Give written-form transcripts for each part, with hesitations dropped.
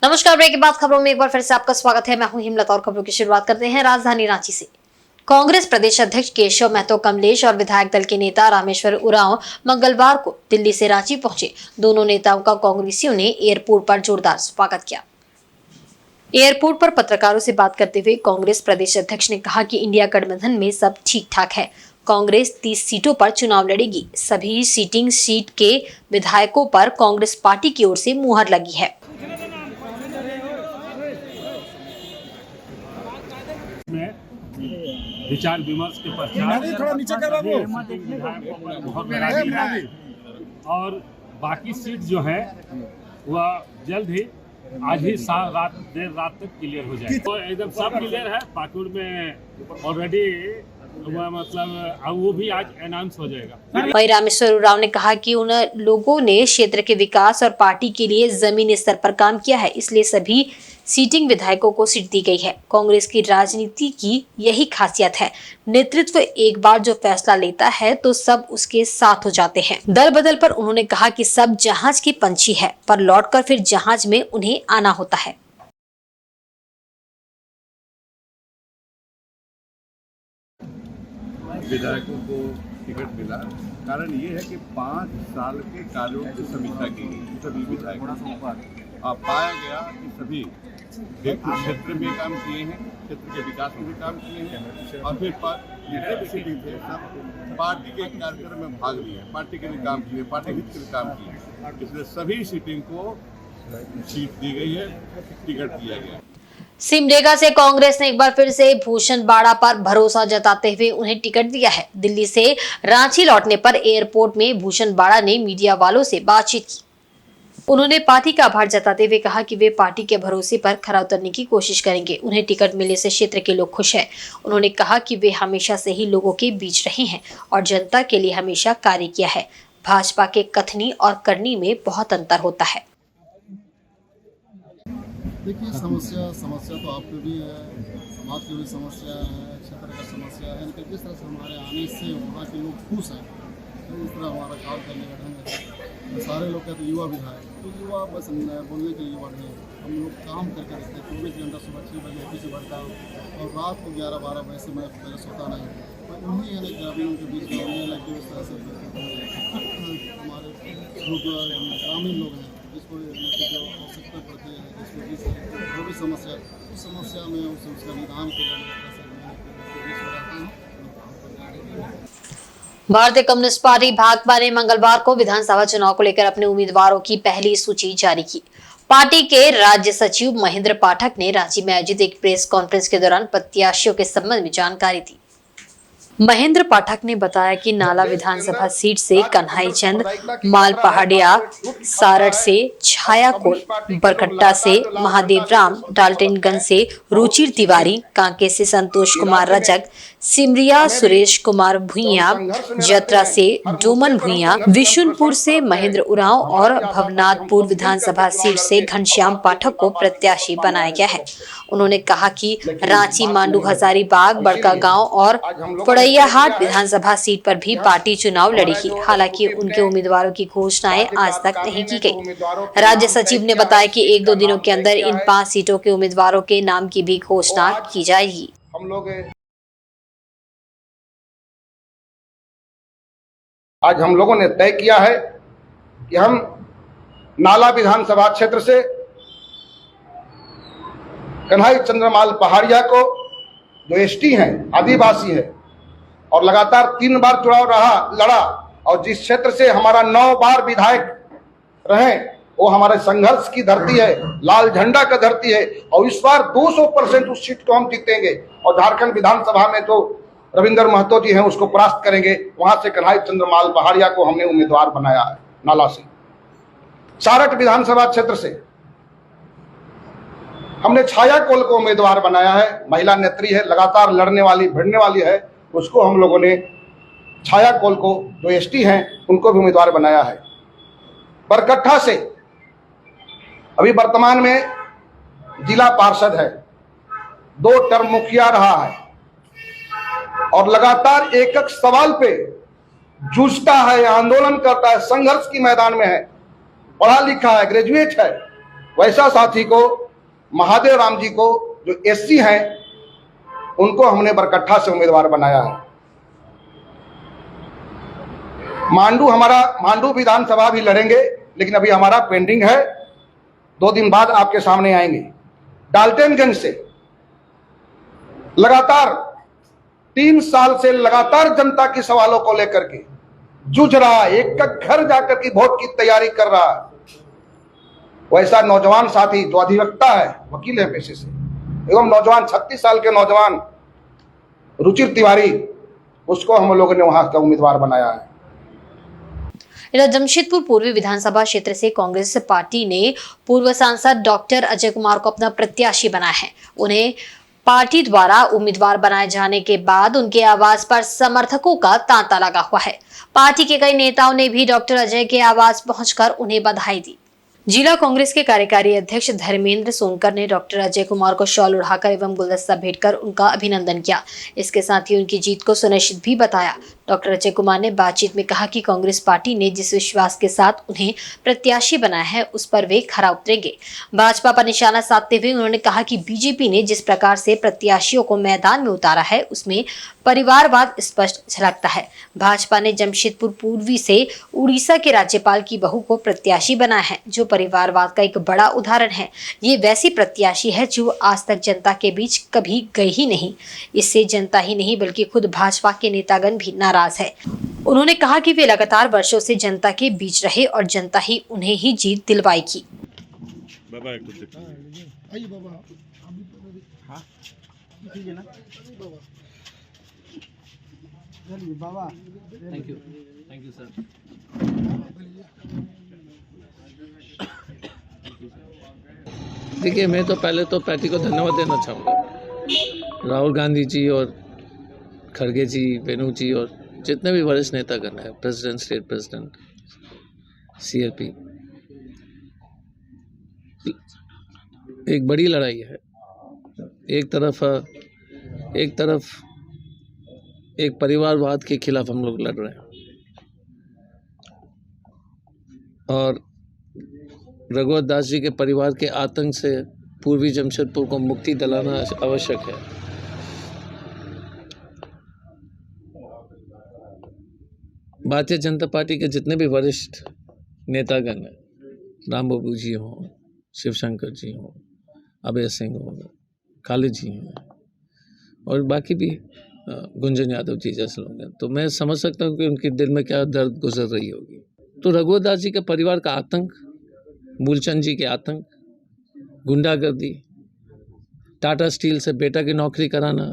नमस्कार। ब्रेक के बाद खबरों में एक बार फिर से आपका स्वागत है। मैं हूं हिमलता और खबरों की शुरुआत करते हैं राजधानी रांची से। कांग्रेस प्रदेश अध्यक्ष केशव महतो कमलेश और विधायक दल के नेता रामेश्वर उरांव मंगलवार को दिल्ली से रांची पहुंचे। दोनों नेताओं का कांग्रेसियों ने एयरपोर्ट पर जोरदार स्वागत किया। एयरपोर्ट पर पत्रकारों से बात करते हुए कांग्रेस प्रदेश अध्यक्ष ने कहा कि इंडिया गठबंधन में सब ठीक ठाक है। कांग्रेस 30 सीटों पर चुनाव लड़ेगी। सभी सिटिंग सीट के विधायकों पर कांग्रेस पार्टी की ओर से मुहर लगी है। विचार विमर्श के पश्चात थोड़ा नीचे कर और बाकी सीट जो है वह जल्द ही आज ही देर रात तक क्लियर हो जाए। तो एकदम सब क्लियर है। पाकुड़ में ऑलरेडी मतलब वो भी आज अनाउंस हो जाएगा। वहीं रामेश्वर उरांव ने कहा कि उन लोगों ने क्षेत्र के विकास और पार्टी के लिए जमीनी स्तर पर काम किया है, इसलिए सभी सीटिंग विधायकों को सीट दी गई है। कांग्रेस की राजनीति की यही खासियत है, नेतृत्व एक बार जो फैसला लेता है तो सब उसके साथ हो जाते हैं। दल बदल पर उन्होंने कहा कि सब जहाज की पंछी है, पर लौटकर फिर जहाज में उन्हें आना होता है। विधायकों को टिकट मिला, कारण ये है कि 5 साल के कार्यों की समीक्षा की गई सभी विधायकों और पाया गया कि सभी क्षेत्र में काम किए हैं, क्षेत्र के विकास में भी काम किए हैं और फिर पार्टी के कार्यक्रम में भाग लिए, पार्टी के लिए काम किए, पार्टी हित के लिए काम किए। इसलिए सभी सीटिंग को सीट दी गई है, टिकट दिया गया। सिमडेगा से कांग्रेस ने एक बार फिर से भूषण बाड़ा पर भरोसा जताते हुए उन्हें टिकट दिया है। दिल्ली से रांची लौटने पर एयरपोर्ट में भूषण बाड़ा ने मीडिया वालों से बातचीत की। उन्होंने पार्टी का आभार जताते हुए कहा कि वे पार्टी के भरोसे पर खरा उतरने की कोशिश करेंगे। उन्हें टिकट मिलने से क्षेत्र के लोग खुश हैं। उन्होंने कहा कि वे हमेशा से ही लोगों के बीच रहे हैं और जनता के लिए हमेशा कार्य किया है। भाजपा के कथनी और करनी में बहुत अंतर होता है। देखिए, समस्या तो आप पे भी है, समाज की भी समस्या है, क्षेत्र का समस्या है, लेकिन जिस तरह से हमारे आने से वहाँ के लोग खुश हैं, तो इस तरह हमारा काम करने का ढंग है। सारे लोग कहते हैं युवा विधायक, तो युवा बस बोलने के लिए युवा नहीं, हम लोग काम करके रखते हैं। 24 घंटा सुबह 6 बजे ऑफिस से बढ़ता हूँ और रात को 11-12 बजे से मैं पहले सोता नहीं। तो उन्हीं यानी ग्रामीणों के बीच में लगे इस तरह से हमारे ग्रामीण लोग हैं जिसको जो आवश्यकता पड़ती है, जो भी समस्या उस समस्या में उसका निदान के भारतीय कम्युनिस्ट पार्टी भाकपा ने मंगलवार को विधानसभा चुनाव को लेकर अपने उम्मीदवारों की पहली सूची जारी की। पार्टी के राज्य सचिव महेंद्र पाठक ने रांची में आयोजित एक प्रेस कॉन्फ्रेंस के दौरान प्रत्याशियों के संबंध में जानकारी दी। महेंद्र पाठक ने बताया कि नाला विधानसभा सीट से कन्हई चंद, मालपहाड़िया सारड़ से छाया कोल, बरकट्टा से महादेव राम, डाल्टनगंज से रुचिर तिवारी, कांके से संतोष कुमार रजक, सिमरिया सुरेश कुमार भुइया, जत्रा से डोमन भुइया, विशुनपुर से महेंद्र उरांव और भवनाथपुर विधानसभा सीट से घनश्याम पाठक को प्रत्याशी बनाया गया है। उन्होंने कहा कि रांची, मांडू, हजारीबाग, बड़कागांव और पड़ैयाहाट विधानसभा सीट पर भी पार्टी चुनाव लड़ेगी। हालांकि उनके उम्मीदवारों की घोषणाएं आज तक नहीं की गई। राज्य सचिव ने बताया कि 1-2 दिनों के अंदर इन 5 सीटों के उम्मीदवारों के नाम की भी घोषणा की जाएगी। आज हम लोगों ने तय किया है कि हम नाला विधानसभा क्षेत्र से कन्हई चंद्रमाल पहाड़िया को, जो एसटी हैं, आदिवासी है और लगातार 3 बार चुनाव लड़ा और जिस क्षेत्र से हमारा 9 बार विधायक रहे, वो हमारे संघर्ष की धरती है, लाल झंडा का धरती है और इस बार 200% उस सीट को हम जीतेंगे और झारखंड विधानसभा में तो रविंद्र महतो जी हैं, उसको परास्त करेंगे। वहां से कन्हई चंद्रमाल पहाड़िया को हमने उम्मीदवार बनाया है। नाला से सारठ विधानसभा क्षेत्र से हमने छाया कोल को उम्मीदवार बनाया है। महिला नेत्री है, लगातार लड़ने वाली, भिड़ने वाली है, उसको हम लोगों ने छाया कोल को, जो एसटी हैं, उनको भी उम्मीदवार बनाया है। बरकट्टा से अभी वर्तमान में जिला पार्षद है, 2 टर्म मुखिया रहा है और लगातार एक सवाल पे जूझता है, आंदोलन करता है, संघर्ष की मैदान में है, पढ़ा लिखा है, ग्रेजुएट है, वैसा साथी को, महादेव राम जी को, जो एससी हैं, उनको हमने बरकट्ठा से उम्मीदवार बनाया है। मांडू विधानसभा भी लड़ेंगे, लेकिन अभी हमारा पेंडिंग है, 2 दिन बाद आपके सामने आएंगे। डाल्टनगंज से लगातार 3 साल से लगातार जनता की सवालों को लेकर के जूझ रहा है, एक घर जाकर के वोट की तैयारी कर रहा है। वैसा नौजवान साथी जो अधिवक्ता है, वकील है पेशे से, एवं नौजवान 36 साल के नौजवान रुचिर तिवारी, उसको हम लोगों ने वहां का उम्मीदवार बनाया है। इधर जमशेदपुर पूर्वी विधानसभा क्षेत्र से कांग्रेस पार्टी ने पूर्व सांसद डॉक्टर अजय कुमार को अपना प्रत्याशी बनाया है। उन्हें पार्टी द्वारा उम्मीदवार बनाए जाने के बाद उनके आवास पर समर्थकों का तांता लगा हुआ है। पार्टी के कई नेताओं ने भी डॉक्टर अजय के आवास पहुंचकर उन्हें बधाई दी। जिला कांग्रेस के कार्यकारी अध्यक्ष धर्मेंद्र सोनकर ने डॉक्टर अजय कुमार को शॉल उड़ाकर एवं गुलदस्ता भेंटकर उनका अभिनंदन किया। इसके साथ ही उनकी जीत को सुनिश्चित भी बताया। डॉक्टर अजय कुमार ने बातचीत में कहा कि कांग्रेस पार्टी ने जिस विश्वास के साथ उन्हें प्रत्याशी बनाया है, उस पर वे खरा उतरेंगे। भाजपा पर निशाना साधते हुए उन्होंने कहा कि बीजेपी ने जिस प्रकार से प्रत्याशियों को मैदान में उतारा है, उसमें परिवारवाद स्पष्ट झलकता है। भाजपा ने जमशेदपुर पूर्वी से उड़ीसा के राज्यपाल की बहू को प्रत्याशी बनाया है, जो परिवारवाद का एक बड़ा उदाहरण है। ये वैसी प्रत्याशी है जो आज तक जनता के बीच कभी गई ही नहीं। इससे जनता ही नहीं बल्कि खुद भाजपा के नेतागण भी नाराज है। उन्होंने कहा कि वे लगातार वर्षों से जनता के बीच रहे और जनता ही उन्हें ही जीत दिलवाएगी। Thank you sir. देखिए, मैं तो पहले तो पार्टी को धन्यवाद देना चाहूँगा। राहुल गांधी जी और खड़गे जी, वेणु जी और जितने भी वरिष्ठ नेतागण हैं, प्रेसिडेंट, स्टेट प्रेसिडेंट, सीआरपी, एक बड़ी लड़ाई है। एक तरफ एक परिवारवाद के खिलाफ हम लोग लड़ रहे हैं और रघुवर दास जी के परिवार के आतंक से पूर्वी जमशेदपुर को मुक्ति दिलाना आवश्यक है। भारतीय जनता पार्टी के जितने भी वरिष्ठ नेतागण हैं, राम बाबू जी हों, शिवशंकर जी हों, अभय सिंह हों, खालिद जी हैं और बाकी भी गुंजन यादव जी जैसे लोग हैं, तो मैं समझ सकता हूँ कि उनके दिल में क्या दर्द गुजर रही होगी। तो रघुवर दास जी के परिवार का आतंक, मूलचंद जी के आतंक, गुंडागर्दी, टाटा स्टील से बेटा की नौकरी कराना,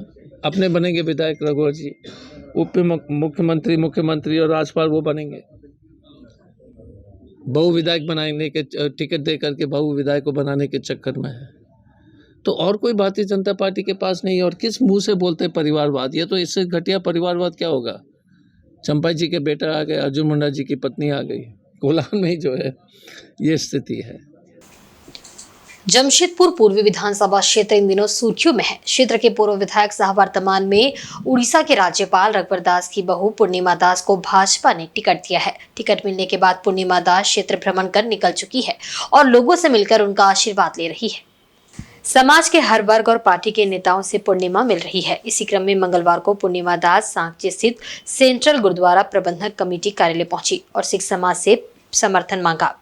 अपने बनेंगे विधायक रघुवर जी, उप मुख्यमंत्री और राज्यपाल वो बनेंगे, बहु विधायक बनाने के टिकट दे करके बहु विधायक को बनाने के चक्कर में है। तो और कोई भारतीय जनता पार्टी के पास नहीं है। और किस मुंह से बोलते हैं परिवारवाद? ये तो इससे घटिया परिवारवाद क्या होगा? चंपा जी के बेटा आ गए, अर्जुन मुंडा जी की पत्नी आ गई, कोलान में ही जो है ये स्थिति है। जमशेदपुर पूर्वी विधानसभा क्षेत्र इन दिनों सुर्खियों में है। क्षेत्र के पूर्व विधायक सह वर्तमान में उड़ीसा के राज्यपाल रघुवर दास की बहू पूर्णिमा दास को भाजपा ने टिकट दिया है। टिकट मिलने के बाद पूर्णिमा दास क्षेत्र भ्रमण कर निकल चुकी है और लोगों से मिलकर उनका आशीर्वाद ले रही है। समाज के हर वर्ग और पार्टी के नेताओं से पूर्णिमा मिल रही है। इसी क्रम में मंगलवार को पूर्णिमा दास सांची स्थित सेंट्रल गुरुद्वारा प्रबंधक कमेटी कार्यालय पहुंची और सिख समाज से समर्थन मांगा।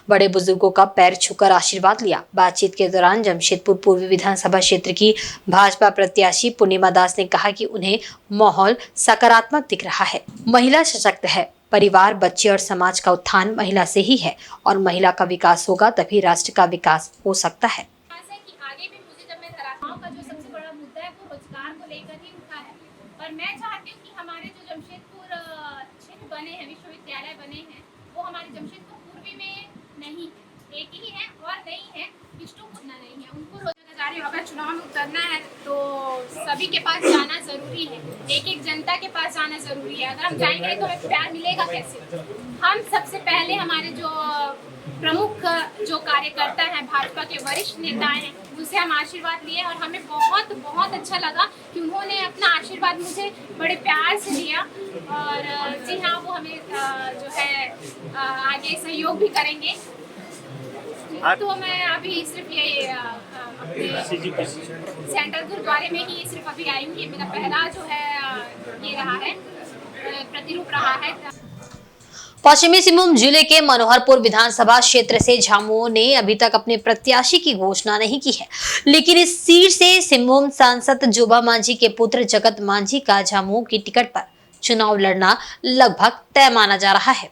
बड़े बुजुर्गों का पैर छूकर आशीर्वाद लिया। बातचीत के दौरान जमशेदपुर पूर्वी विधानसभा क्षेत्र की भाजपा प्रत्याशी पूर्णिमा दास ने कहा कि उन्हें माहौल सकारात्मक दिख रहा है। महिला सशक्त है। परिवार, बच्चे और समाज का उत्थान महिला से ही है और महिला का विकास होगा तभी राष्ट्र का विकास हो सकता है। और मैं चाहती हूँ कि हमारे जो जमशेदपुर क्षेत्र बने हैं, विश्वविद्यालय बने हैं, वो हमारे जमशेदपुर पूर्वी में नहीं है, एक ही है और नहीं है, विष्णुपुर नहीं है। उनको रोजगार, अगर चुनाव में उतरना है तो सभी के पास जाना जरूरी है, एक एक जनता के पास जाना जरूरी है। अगर हम जाएंगे तो हमें प्यार मिलेगा कैसे? हम सबसे पहले हमारे जो प्रमुख जो कार्यकर्ता हैं, भाजपा के वरिष्ठ नेता हैं, उनसे हम आशीर्वाद लिए और हमें बहुत बहुत अच्छा लगा कि उन्होंने अपना आशीर्वाद मुझे बड़े प्यार से दिया। और जी हाँ, वो हमें जो है आगे सहयोग भी करेंगे। तो मैं अभी सिर्फ ये अपने सेंट्रल गुरुद्वारे में ही सिर्फ अभी आई हूँ। ये मेरा पहला जो है ये रहा है प्रतिरूप रहा है। पश्चिमी सिंहभूम जिले के मनोहरपुर विधानसभा क्षेत्र से झामुमो ने अभी तक अपने प्रत्याशी की घोषणा नहीं की है, लेकिन इस सीट से सिंहभूम सांसद जोबा मांझी के पुत्र जगत मांझी का झामुमो की टिकट पर चुनाव लड़ना लगभग तय माना जा रहा है।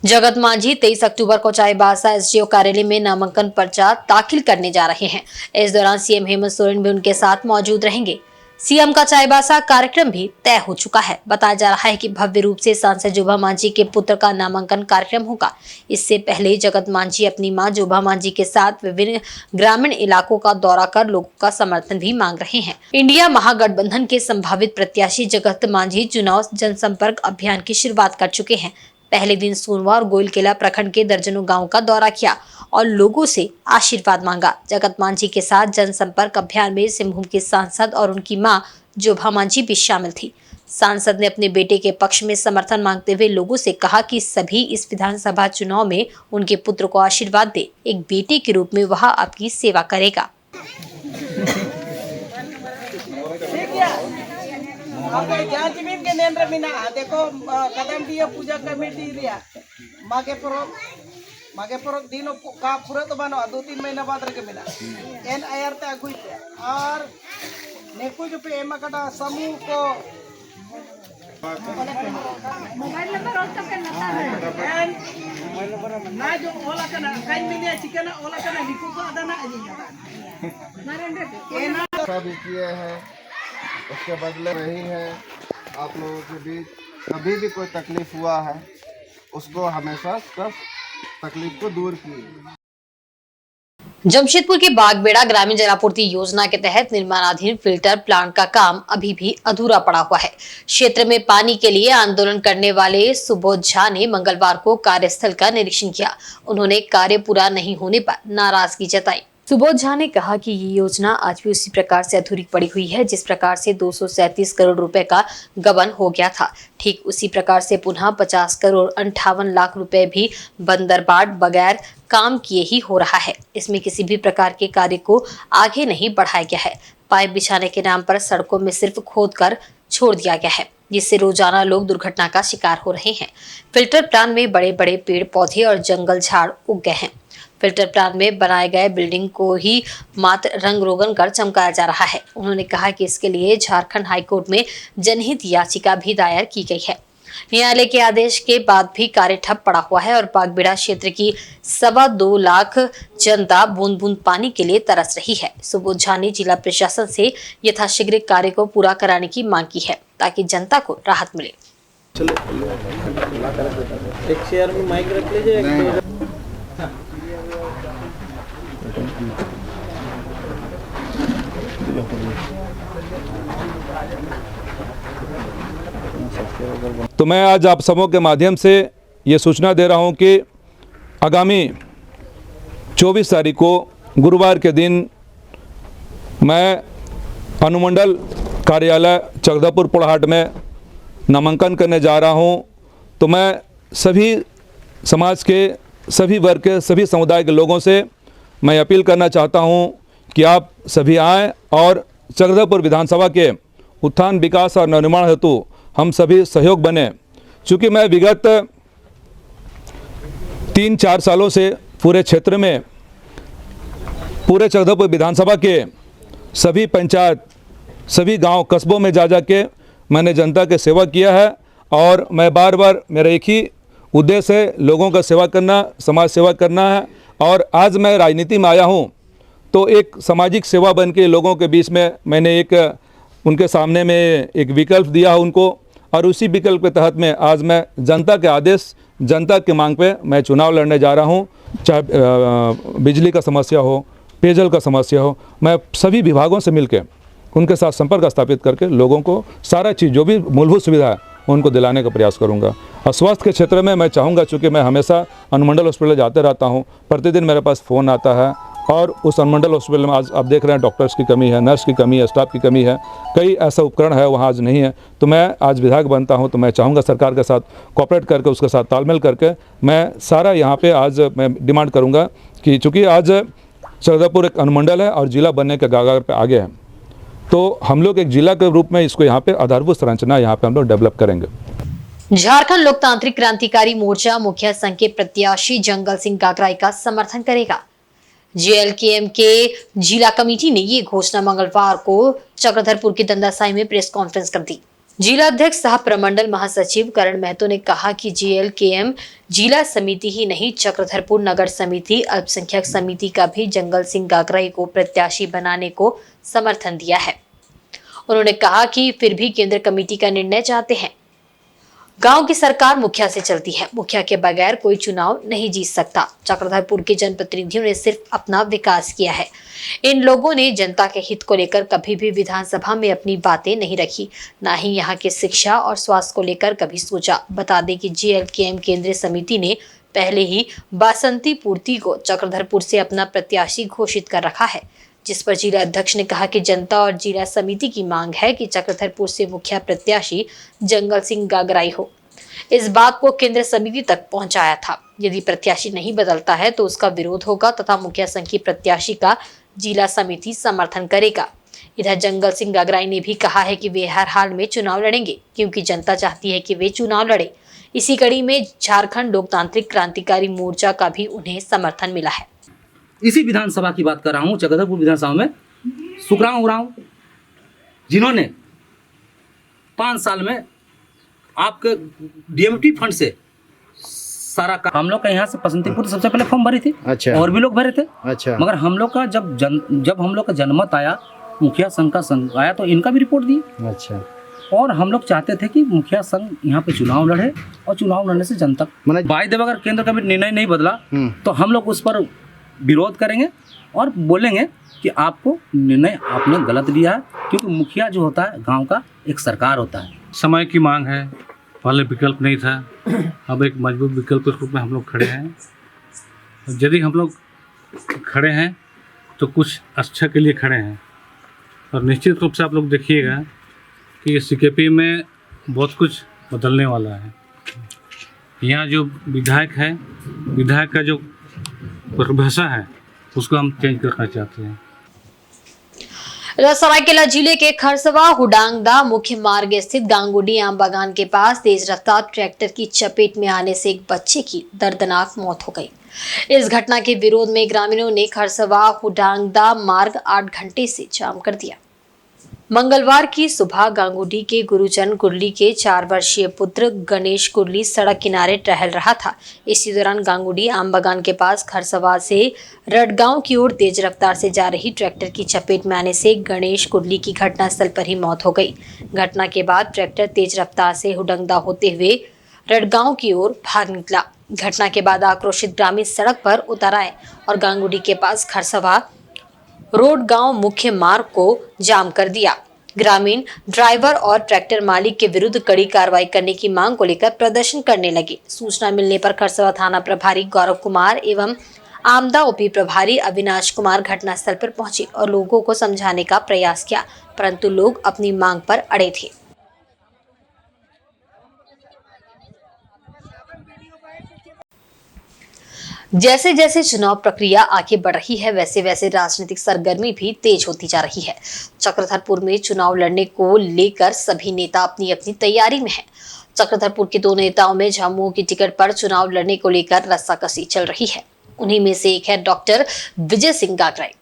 जगत मांझी 23 अक्टूबर को चाईबासा एसडीओ कार्यालय में नामांकन पर्चा दाखिल करने जा रहे हैं। इस दौरान सीएम हेमंत सोरेन भी उनके साथ मौजूद रहेंगे। सीएम का चाईबासा कार्यक्रम भी तय हो चुका है। बताया जा रहा है कि भव्य रूप से सांसद जोबा मांझी के पुत्र का नामांकन कार्यक्रम होगा। इससे पहले जगत मांझी अपनी मां जोबा मांझी के साथ विभिन्न ग्रामीण इलाकों का दौरा कर लोगों का समर्थन भी मांग रहे हैं। इंडिया महागठबंधन के संभावित प्रत्याशी जगत मांझी चुनाव जनसंपर्क अभियान की शुरुआत कर चुके हैं। पहले दिन सोनवा और गोइलकेला प्रखंड के दर्जनों गांव का दौरा किया और लोगों से आशीर्वाद मांगा। जगत मांझी के साथ जनसंपर्क अभियान में सिंहभूम के सांसद और उनकी मां जोबा मांझी भी शामिल थी। सांसद ने अपने बेटे के पक्ष में समर्थन मांगते हुए लोगों से कहा कि सभी इस विधानसभा चुनाव में उनके पुत्र को आशीर्वाद दे। एक बेटे के रूप में वह आपकी सेवा करेगा। जमीन के नेंद्र मिना देखो कदम दिया पूजा कमेटी रिया मागे परक दिन का पूरा तो बनो 2-3 महीना बाद रखे मिला एन आयर ते अगुई पे और नेकु जो पे एमा कटा समूह को मोबाइल नंबर और तक ना जो ओला कना काइन मिलिया चिकन ओला कना निकु को आदा ना अजी एना सब किए हैं, उसके बदले नहीं है। आप लोगों के बीच कभी भी कोई तकलीफ हुआ है उसको हमेशा सब तकलीफ को दूर की। जमशेदपुर के बागबेड़ा ग्रामीण जलापूर्ति योजना के तहत निर्माणाधीन फिल्टर प्लांट का काम अभी भी अधूरा पड़ा हुआ है। क्षेत्र में पानी के लिए आंदोलन करने वाले सुबोध झा ने मंगलवार को कार्यस्थल का निरीक्षण किया। उन्होंने कार्य पूरा नहीं होने पर नाराजगी जताई। सुबोध झा ने कहा कि ये योजना आज भी उसी प्रकार से अधूरी पड़ी हुई है जिस प्रकार से 237 करोड़ रुपए का गबन हो गया था। ठीक उसी प्रकार से पुनः 50 करोड़ 58 लाख रुपए भी बंदरबाट बगैर काम किए ही हो रहा है। इसमें किसी भी प्रकार के कार्य को आगे नहीं बढ़ाया गया है। पाइप बिछाने के नाम पर सड़कों में सिर्फ खोद कर छोड़ दिया गया है, जिससे रोजाना लोग दुर्घटना का शिकार हो रहे हैं। फिल्टर प्लांट में बड़े बड़े पेड़ पौधे और जंगल झाड़ उग गए हैं। फिल्टर प्लांट में बनाए गए बिल्डिंग को ही मात्र रंग रोगन कर चमकाया जा रहा है। उन्होंने कहा कि इसके लिए झारखंड हाईकोर्ट में जनहित याचिका भी दायर की गई है। न्यायालय के आदेश के बाद भी कार्य ठप पड़ा हुआ है और बागबेड़ा क्षेत्र की 2.25 लाख जनता बूंद बूंद पानी के लिए तरस रही है। सुबोध झा ने जिला प्रशासन से यथाशीघ्र कार्य को पूरा कराने की मांग की है ताकि जनता को राहत मिले। एक शेयर में माइक रख लीजिए। तो मैं आज आप सबों के माध्यम से ये सूचना दे रहा हूं कि आगामी 24 तारीख को गुरुवार के दिन मैं अनुमंडल कार्यालय चकदापुर पोड़ाहाट में नामांकन करने जा रहा हूं। तो मैं सभी समाज के सभी वर्ग के सभी समुदाय के लोगों से मैं अपील करना चाहता हूं कि आप सभी आएँ और चकदापुर विधानसभा के उत्थान विकास और निर्माण हेतु हम सभी सहयोग बने। चूँकि मैं विगत 3-4 सालों से पूरे क्षेत्र में पूरे चकदापुर विधानसभा के सभी पंचायत सभी गांव कस्बों में जा के मैंने जनता के सेवा किया है और मैं बार बार मेरा एक ही उद्देश्य है, लोगों का सेवा करना, समाज सेवा करना है। और आज मैं राजनीति में आया हूं तो एक सामाजिक सेवा बन के लोगों के बीच में मैंने एक उनके सामने में एक विकल्प दिया उनको और उसी विकल्प के तहत में आज मैं जनता के आदेश जनता की मांग पे मैं चुनाव लड़ने जा रहा हूं। चाहे बिजली का समस्या हो, पेयजल का समस्या हो, मैं सभी विभागों से मिलकर उनके साथ संपर्क स्थापित करके लोगों को सारा चीज़ जो भी मूलभूत सुविधा है उनको दिलाने का प्रयास करूंगा। और स्वास्थ्य के क्षेत्र में मैं चाहूँगा, चूँकि मैं हमेशा अनुमंडल हॉस्पिटल जाते रहता हूँ, प्रतिदिन मेरे पास फ़ोन आता है और उस अनुमंडल हॉस्पिटल में आज आप देख रहे हैं डॉक्टर्स की कमी है, नर्स की कमी है, स्टाफ की कमी है, कई ऐसा उपकरण है वहाँ आज नहीं है। तो मैं आज विधायक बनता हूँ तो मैं चाहूँगा सरकार के साथ कोऑपरेट करके उसके साथ तालमेल करके मैं सारा यहाँ पे आज मैं डिमांड करूँगा कि चूँकि आज चक्रधरपुर एक अनुमंडल है और जिला बनने के गागर पे आगे है, तो हम लोग एक जिला के रूप में इसको यहाँ पे आधारभूत संरचना यहाँ पे हम लोग डेवलप करेंगे। झारखंड लोकतांत्रिक क्रांतिकारी मोर्चा मुखिया संघ के प्रत्याशी जंगल सिंह गागराई का समर्थन करेगा। जेएलकेएम के जिला कमेटी ने ये घोषणा मंगलवार को चक्रधरपुर की दंदासाई में प्रेस कॉन्फ्रेंस कर दी। जिला अध्यक्ष सह प्रमंडल महासचिव करण महतो ने कहा कि जेएलकेएम जिला समिति ही नहीं, चक्रधरपुर नगर समिति अल्पसंख्यक समिति का भी जंगल सिंह गागराई को प्रत्याशी बनाने को समर्थन दिया है। उन्होंने कहा कि फिर भी केंद्र कमेटी का निर्णय चाहते हैं। गांव की सरकार मुखिया से चलती है, मुखिया के बगैर कोई चुनाव नहीं जीत सकता। चक्रधरपुर के जनप्रतिनिधियों ने सिर्फ अपना विकास किया है। इन लोगों ने जनता के हित को लेकर कभी भी विधानसभा में अपनी बातें नहीं रखी, ना ही यहाँ के शिक्षा और स्वास्थ्य को लेकर कभी सोचा। बता दें कि जेएलकेएम केंद्रीय समिति ने पहले ही बासंती पूर्ति को चक्रधरपुर से अपना प्रत्याशी घोषित कर रखा है, जिस पर जिला अध्यक्ष ने कहा कि जनता और जिला समिति की मांग है कि चक्रधरपुर से मुखिया प्रत्याशी जंगल सिंह गागराई हो। इस बात को केंद्र समिति तक पहुंचाया था। यदि प्रत्याशी नहीं बदलता है तो उसका विरोध होगा तथा मुखिया संघ की प्रत्याशी का जिला समिति समर्थन करेगा। इधर जंगल सिंह गागराई ने भी कहा है कि वे हर हाल में चुनाव लड़ेंगे, क्योंकि जनता चाहती है कि वे चुनाव लड़े। इसी कड़ी में झारखंड लोकतांत्रिक क्रांतिकारी मोर्चा का भी उन्हें समर्थन मिला है। इसी विधानसभा की बात कर रहा हूँ, चक्रधरपुर विधानसभा में सुखराम उरांव, जिन्होंने 5 साल में आपके डीएमटी फंड से सारा काम, हम लोग का यहाँ से बसंतीपुर सबसे पहले फॉर्म भरी थी। अच्छा। और भी लोग भरे थे। अच्छा। मगर हम लोग का जब हम लोग का जनमत आया, मुखिया संघ का संघ आया, तो इनका भी रिपोर्ट दी। अच्छा। और हम लोग चाहते थे कि मुखिया संघ यहाँ पे चुनाव लड़े, और चुनाव लड़ने से जनता वायदे अगर केंद्र का भी निर्णय नहीं बदला तो हम लोग उस पर विरोध करेंगे और बोलेंगे कि आपको निर्णय आपने गलत लिया है, क्योंकि मुखिया जो होता है गांव का एक सरकार होता है। समय की मांग है, पहले विकल्प नहीं था, अब एक मजबूत विकल्प के रूप में हम लोग खड़े हैं। यदि हम लोग खड़े हैं तो कुछ अच्छा के लिए खड़े हैं, और निश्चित रूप से आप लोग देखिएगा कि सीकेपी में बहुत कुछ बदलने वाला है। यहाँ जो विधायक है, विधायक का जो परिभाषा है उसको हम चेंज करना चाहते हैं। सरायकेला जिले के खरसवा हुडांगदा मुख्य मार्ग स्थित गांगुडी आम बागान के पास तेज रफ्तार ट्रैक्टर की चपेट में आने से एक बच्चे की दर्दनाक मौत हो गई। इस घटना के विरोध में ग्रामीणों ने खरसवा हुडांगदा मार्ग 8 घंटे से जाम कर दिया। मंगलवार की सुबह गांगुडी के गुरुजन कुर्ली के 4 वर्षीय पुत्र गणेश कुर्ली सड़क किनारे टहल रहा था। इसी दौरान गांगुडी आम बागान के पास खरसवा से रडगांव की ओर तेज रफ्तार से जा रही ट्रैक्टर की चपेट में आने से गणेश कुर्ली की घटनास्थल पर ही मौत हो गई। घटना के बाद ट्रैक्टर तेज रफ्तार से हुडंगदा होते हुए रडगांव की ओर भाग निकला। घटना के बाद आक्रोशित ग्रामीण सड़क पर उतर आए और गांगुडी के पास खरसवा रोड गांव मुख्य मार्ग को जाम कर दिया। ग्रामीण ड्राइवर और ट्रैक्टर मालिक के विरुद्ध कड़ी कार्रवाई करने की मांग को लेकर प्रदर्शन करने लगे। सूचना मिलने पर खरसवा थाना प्रभारी गौरव कुमार एवं आमदा ओपी प्रभारी अविनाश कुमार घटनास्थल पर पहुंचे और लोगों को समझाने का प्रयास किया, परंतु लोग अपनी मांग पर अड़े थे। जैसे जैसे चुनाव प्रक्रिया आगे बढ़ रही है, वैसे वैसे राजनीतिक सरगर्मी भी तेज होती जा रही है। चक्रधरपुर में चुनाव लड़ने को लेकर सभी नेता अपनी अपनी तैयारी में हैं। चक्रधरपुर के 2 नेताओं में झामुमो की टिकट पर चुनाव लड़ने को लेकर रस्साकसी चल रही है। उन्हीं में से एक है डॉक्टर विजय सिंह गागराई।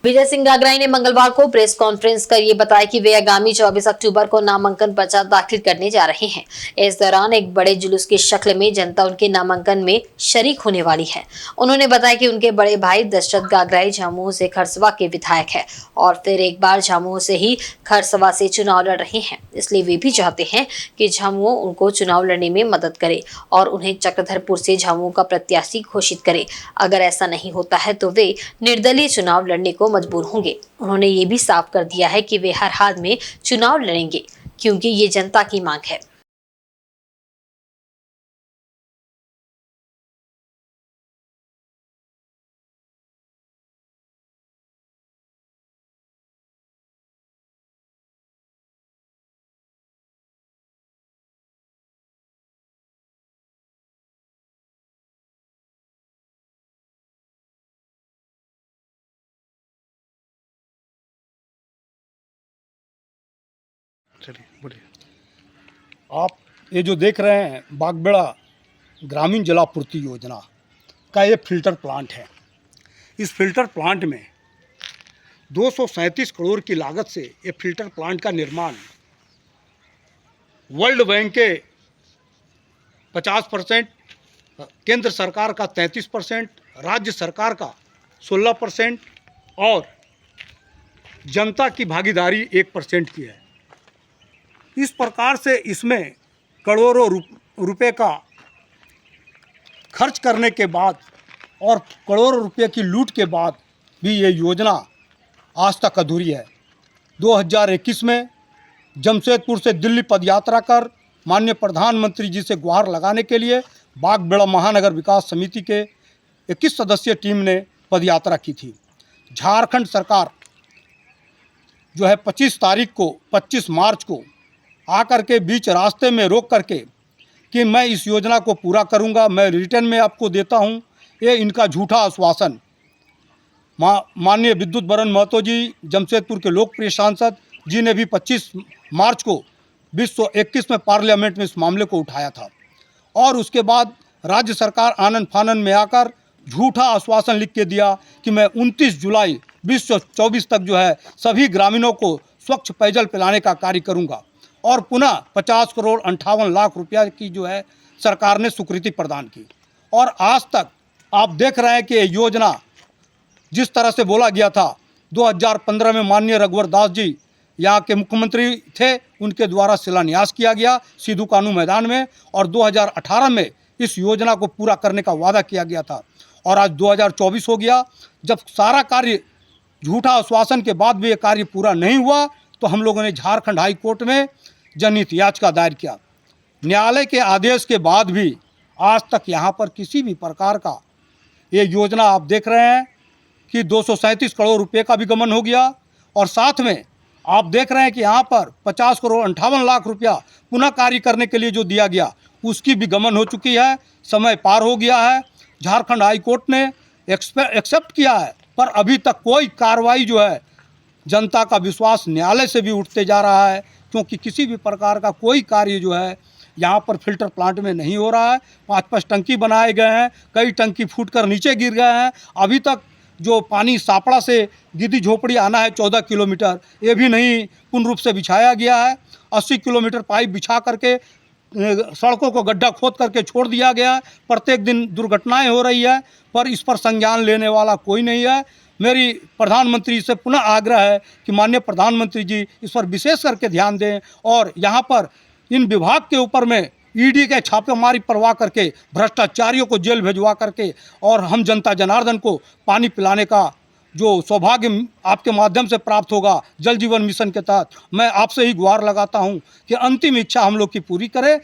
विजय सिंह गागराई ने मंगलवार को प्रेस कॉन्फ्रेंस कर ये बताया कि वे आगामी 24 अक्टूबर को नामांकन पर्चा दाखिल करने जा रहे हैं। इस दौरान एक बड़े जुलूस की शक्ल में जनता उनके नामांकन में शरीक होने वाली है। उन्होंने बताया कि उनके बड़े भाई दशरथ गागराई झामुमो से खरसवा के विधायक है और फिर एक बार झामुमो से ही खरसवा से चुनाव लड़ रहे हैं, इसलिए वे भी चाहते हैं कि झामुमो उनको चुनाव लड़ने में मदद करे और उन्हें चक्रधरपुर से झामुमो का प्रत्याशी घोषित करे। अगर ऐसा नहीं होता है तो वे निर्दलीय चुनाव लड़ने को मजबूर होंगे। उन्होंने ये भी साफ कर दिया है कि वे हर हाल में चुनाव लड़ेंगे, क्योंकि ये जनता की मांग है। चलिए बोलिए। आप ये जो देख रहे हैं बागबेड़ा ग्रामीण जलापूर्ति योजना का ये फिल्टर प्लांट है। इस फिल्टर प्लांट में 237 करोड़ की लागत से ये फिल्टर प्लांट का निर्माण वर्ल्ड बैंक के 50%, केंद्र सरकार का 33%, राज्य सरकार का 16% और जनता की भागीदारी 1% की है। इस प्रकार से इसमें करोड़ों रुपए का खर्च करने के बाद और करोड़ों रुपए की लूट के बाद भी ये योजना आज तक अधूरी है। 2021 में जमशेदपुर से दिल्ली पदयात्रा कर माननीय प्रधानमंत्री जी से गुहार लगाने के लिए बागबेड़ा महानगर विकास समिति के 21 सदस्यीय टीम ने पदयात्रा की थी। झारखंड सरकार जो है 25 मार्च को आकर के बीच रास्ते में रोक करके कि मैं इस योजना को पूरा करूंगा, मैं रिटर्न में आपको देता हूं, ये इनका झूठा आश्वासन माननीय विद्युत बरन महतो जी, जमशेदपुर के लोकप्रिय सांसद जी ने भी 25 मार्च को 2021 में पार्लियामेंट में इस मामले को उठाया था। और उसके बाद राज्य सरकार आनन फानन में आकर झूठा आश्वासन लिख के दिया कि मैं 29 जुलाई 2024 तक जो है सभी ग्रामीणों को स्वच्छ पेयजल पिलाने का कार्य करूंगा। और पुनः 50 करोड़ 58 लाख रुपया की जो है सरकार ने स्वीकृति प्रदान की। और आज तक आप देख रहे हैं कि ये योजना जिस तरह से बोला गया था, 2015 में माननीय रघुवर दास जी यहाँ के मुख्यमंत्री थे, उनके द्वारा शिलान्यास किया गया सिद्धू कानू मैदान में, और 2018 में इस योजना को पूरा करने का वादा किया गया था। और आज 2024 हो गया। जब सारा कार्य झूठा आश्वासन के बाद भी ये कार्य पूरा नहीं हुआ तो हम लोगों ने झारखंड हाई कोर्ट में जनहित याचिका दायर किया। न्यायालय के आदेश के बाद भी आज तक यहाँ पर किसी भी प्रकार का ये योजना आप देख रहे हैं कि 237 करोड़ रुपए का भी गमन हो गया। और साथ में आप देख रहे हैं कि यहाँ पर 50 करोड़ 58 लाख रुपया पुनः कार्य करने के लिए जो दिया गया उसकी भी गमन हो चुकी है। समय पार हो गया है। झारखंड हाई कोर्ट ने एक्सेप्ट किया है, पर अभी तक कोई कार्रवाई जो है, जनता का विश्वास न्यायालय से भी उठते जा रहा है, क्योंकि किसी भी प्रकार का कोई कार्य जो है यहाँ पर फिल्टर प्लांट में नहीं हो रहा है। 5-5 टंकी बनाए गए हैं, कई टंकी फूटकर नीचे गिर गए हैं। अभी तक जो पानी सापड़ा से गिद्दी झोपड़ी आना है 14 किलोमीटर, ये भी नहीं पूर्ण रूप से बिछाया गया है। 80 किलोमीटर पाइप बिछा करके सड़कों को गड्ढा खोद करके छोड़ दिया गया है। प्रत्येक दिन दुर्घटनाएं हो रही है, पर इस पर संज्ञान लेने वाला कोई नहीं है। मेरी प्रधानमंत्री से पुनः आग्रह है कि माननीय प्रधानमंत्री जी इस पर विशेष करके ध्यान दें और यहाँ पर इन विभाग के ऊपर में ईडी के छापेमारी करवा करके भ्रष्टाचारियों को जेल भिजवा करके और हम जनता जनार्दन को पानी पिलाने का जो सौभाग्य आपके माध्यम से प्राप्त होगा जल जीवन मिशन के तहत, मैं आपसे ही गुहार लगाता हूं कि अंतिम इच्छा हम लोग की पूरी करें।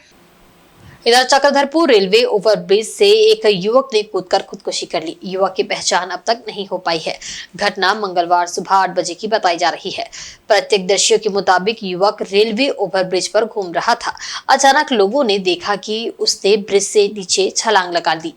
इधर चक्रधरपुर रेलवे ओवरब्रिज से एक युवक ने कूदकर खुदकुशी कर ली। युवक की पहचान अब तक नहीं हो पाई है। घटना मंगलवार सुबह 8 बजे की बताई जा रही है। प्रत्यक्षदर्शियों के मुताबिक युवक रेलवे ओवरब्रिज पर घूम रहा था। अचानक लोगों ने देखा कि उसने ब्रिज से नीचे छलांग लगा दी।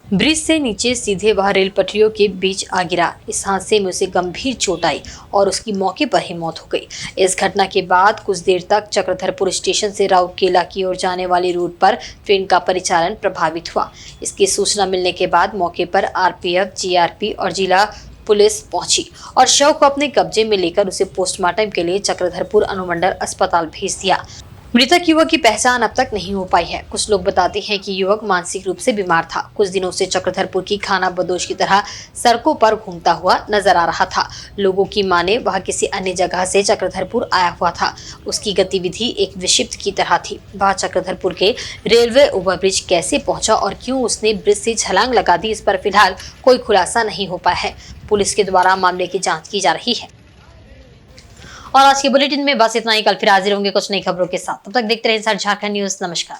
ब्रिज से नीचे सीधे वह रेल पटरियों के बीच आ गिरा। इस हादसे में उसे गंभीर चोट आई और उसकी मौके पर ही मौत हो गई। इस घटना के बाद कुछ देर तक चक्रधरपुर स्टेशन से राउरकेला की ओर जाने वाली रूट पर ट्रेन का परिचालन प्रभावित हुआ। इसकी सूचना मिलने के बाद मौके पर आरपीएफ, जीआरपी और जिला पुलिस पहुंची और शव को अपने कब्जे में लेकर उसे पोस्टमार्टम के लिए चक्रधरपुर अनुमंडल अस्पताल भेज दिया। मृतक युवक की पहचान अब तक नहीं हो पाई है। कुछ लोग बताते हैं कि युवक मानसिक रूप से बीमार था। कुछ दिनों से चक्रधरपुर की खाना बदोश की तरह सड़कों पर घूमता हुआ नजर आ रहा था। लोगों की माने वह किसी अन्य जगह से चक्रधरपुर आया हुआ था। उसकी गतिविधि एक विक्षिप्त की तरह थी। वह चक्रधरपुर के रेलवे ओवरब्रिज कैसे पहुंचा और क्यों उसने ब्रिज से छलांग लगा दी, इस पर फिलहाल कोई खुलासा नहीं हो पाया है। पुलिस के द्वारा मामले की जाँच की जा रही है। और आज के बुलेटिन में बस इतना ही। कल फिर हाजिर होंगे कुछ नई खबरों के साथ। तब तक देखते रहिए इंसाइड झारखंड न्यूज। नमस्कार।